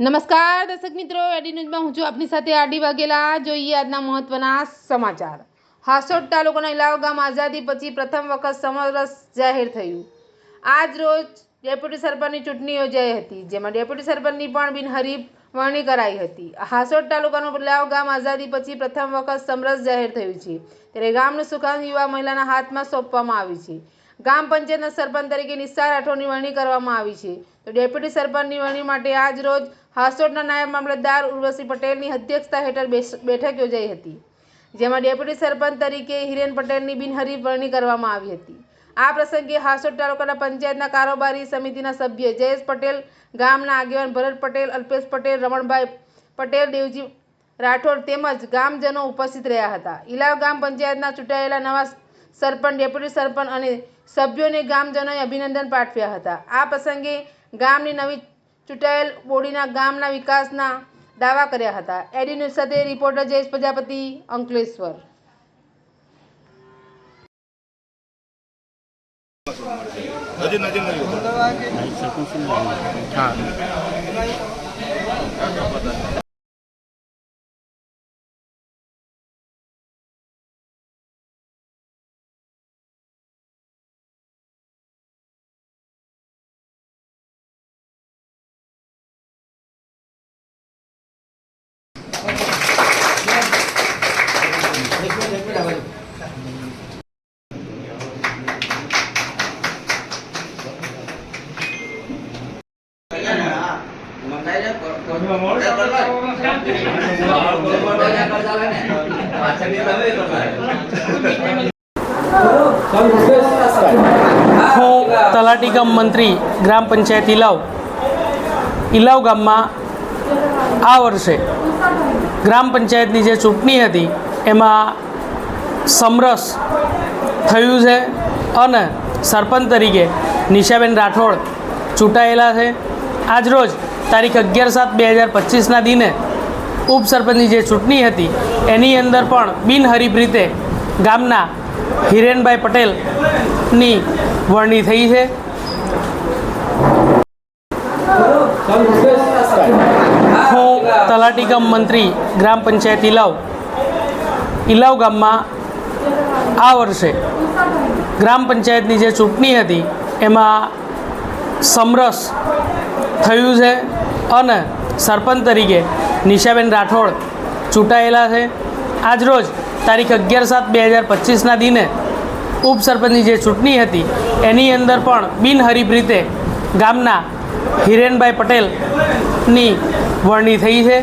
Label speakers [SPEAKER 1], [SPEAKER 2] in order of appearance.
[SPEAKER 1] નમસ્કાર દર્શક મિત્રો, એડી ન્યૂઝમાં હું છું આપની સાથે આરડી વાઘેલા। જોઈએ આજના મહત્વના સમાચાર। હાસોટ તાલુકાના ઇલાવ ગામ આઝાદી પછી પ્રથમ વખત સમરસ જાહેર થયું। આજ રોજ ડેપ્યુટી સરપંચની ચૂંટણી યોજાઈ હતી, જેમાં ડેપ્યુટી સરપંચની પણ બિનહરીફ વરણી કરાઈ હતી। હાસોટ તાલુકાનું ઇલાવ ગામ આઝાદી પછી પ્રથમ વખત સમરસ જાહેર થયું છે, ત્યારે ગામનું સુકાન યુવા મહિલાના હાથમાં સોંપવામાં આવ્યું છે। ગામ પંચાયતના સરપંચ તરીકે નિશા રાઠોડની વરણી કરવામાં આવી છે, તો ડેપ્યુટી સરપંચની વરણી માટે આજ રોજ હાસોટના નાયબ મામલતદાર ઉર્વશી પટેલની અધ્યક્ષતા હેઠળ બેઠક યોજાઈ હતી, જેમાં ડેપ્યુટી સરપંચ તરીકે હિરેન પટેલની બિનહરીફ વરણી કરવામાં આવી હતી। આ પ્રસંગે હાસોટ તાલુકાના પંચાયતના કારોબારી સમિતિના સભ્ય જયેશ પટેલ, ગામના આગેવાન ભરત પટેલ, અલ્પેશ પટેલ, રમણભાઈ પટેલ, દેવજી રાઠોડ તેમજ ગામજનો ઉપસ્થિત રહ્યા હતા। ઇલાવ ગામ પંચાયતના ચૂંટાયેલા નવા સરપંચ, ડેપ્યુટી સરપંચ અને સભ્યોને ગામજનોએ અભિનંદન પાઠવ્યા હતા। આ પ્રસંગે ગામની નવી ચૂંટાયેલ બોડીના ગામના વિકાસના દાવા કર્યા હતા। એડી ન્યૂઝ સાથે રિપોર્ટર જયેશ પ્રજાપતિ, અંકલેશ્વર।
[SPEAKER 2] હું તલાટી કમ મંત્રી ગ્રામ પંચાયત ઇલાવ ગામમાં આ વર્ષે ગ્રામ પંચાયતની જે ચૂંટણી હતી એમાં સમરસ થયું છે અને સરપંચ તરીકે નિશાબેન રાઠોડ ચૂંટાયેલા છે। આજરોજ તારીખ 11/7/2025ના દિને ઉપસરપંચની જે ચૂંટણી હતી એની અંદર પણ બિનહરીફ રીતે ગામના હિરેનભાઈ પટેલની વરણી થઈ છે। હું તલાટી કમ મંત્રી ગ્રામ પંચાયત ઇલાવ ગામમાં આ વર્ષે ગ્રામ પંચાયતની જે ચૂંટણી હતી એમાં સમરસ થયું છે અને સરપંચ તરીકે નિશાબેન રાઠોડ ચૂંટાયેલા છે। આજરોજ તારીખ 11/7/2025ના દિને ઉપસરપંચની જે ચૂંટણી હતી એની અંદર પણ બિનહરીફ રીતે ગામના હિરેનભાઈ પટેલની વરણી થઈ છે।